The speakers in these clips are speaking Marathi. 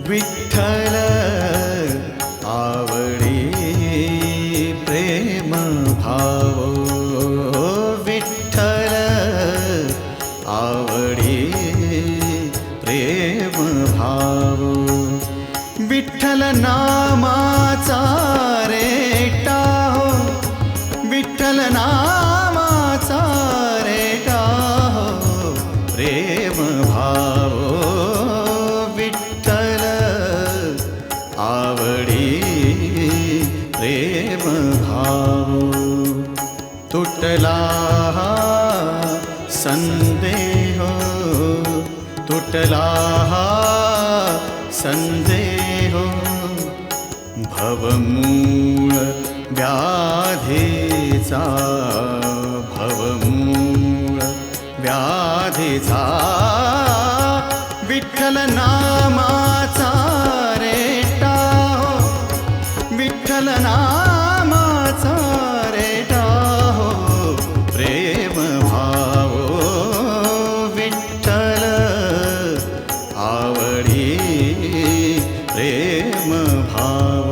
विठ्ठल आवडी प्रेम भाव, विठ्ठल आवडी प्रेम भाव, विठ्ठल नामाचा रेटा हो, विठ्ठल नामाचा रेटा हो प्रेम भाव, विठ्ठल आवडी प्रेम भाव. तुटला संदेह, तुटला संदेह, भवमूळ व्याधीचा, भवमूळ व्याधीचा, विठ्ठल नामाचा रेटा हो, विठ्ठल नामाचा रेटा हो प्रेम भाव, विठ्ठल आवडी प्रेम भाव.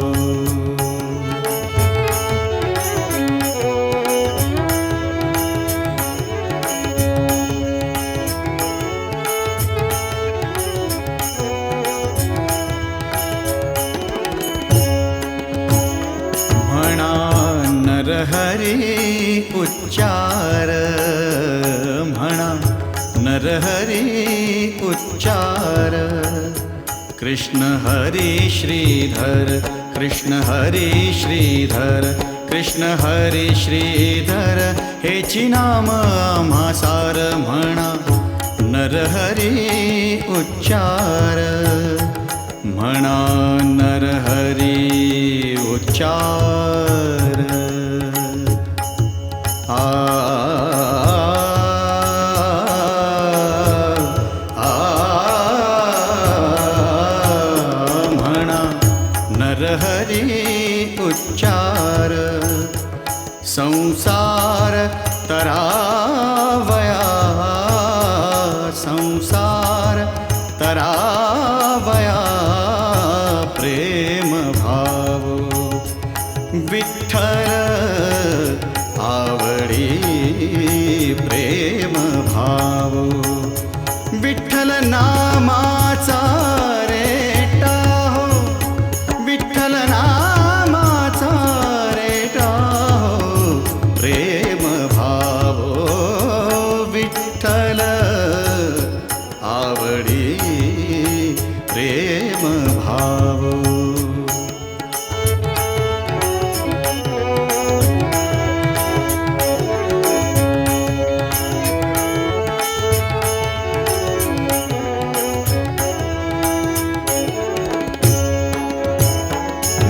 म्हणा नरहरी उच्चार, म्हणा नरहरी उच्चार, कृष्ण हरी श्रीधर, कृष्ण हरी श्रीधर, कृष्ण हरी श्रीधर हेची नाम आम्हा सार. म्हणा नरहरी उच्चार, म्हणा नरहरी उच्चार. आ म्हणा नरहरी उच्चार, संसार तरावया, संसार तरावया प्रेम भाव, विठ्ठल आवडी प्रेम भाव, विठ्ठल नामाचा रेटा हो, विठ्ठल नामाचा रेटा हो प्रेम भाव, विठ्ठल आवडी प्रेम भाव.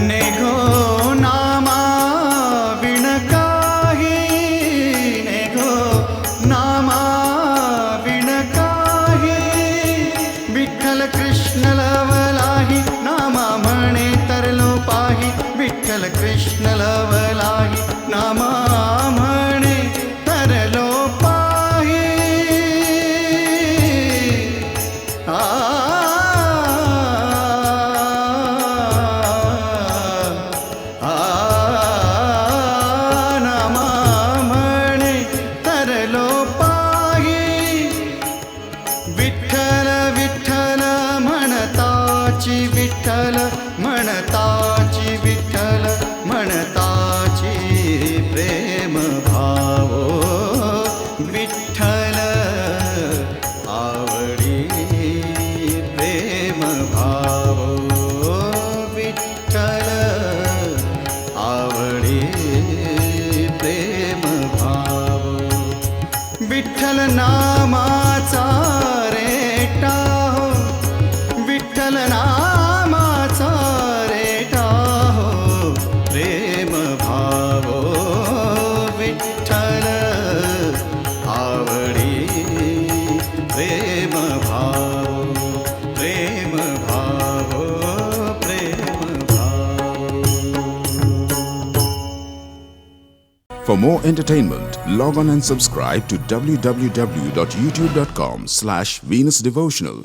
नेघो नामा विण काही, नेघो नामा विण काही, विठ्ठल कृष्ण लवलाही, नामा म्हणे तरलो पाही, विठ्ठल कृष्ण लवलाही, नामा म्हणे तरलो पाही. नामा म्हणे तरलो पाही, विठ्ठल विठ्ठल म्हणताची, विठ्ठल म्हणताची, विठ्ठल म्हणताची प्रेम भाव, विठ्ठल आवडी प्रेम भाव, विठ्ठल आवडी प्रेम भाव, विठ्ठल नामाचा रेटा हो, विठ्ठल नामाचा रेटा हो प्रेम भाव, विठ्ठल आवडी प्रेम भाव, प्रेम भाव, प्रेम भाव. For more entertainment, log on and subscribe to www.youtube.com/venusdevotional.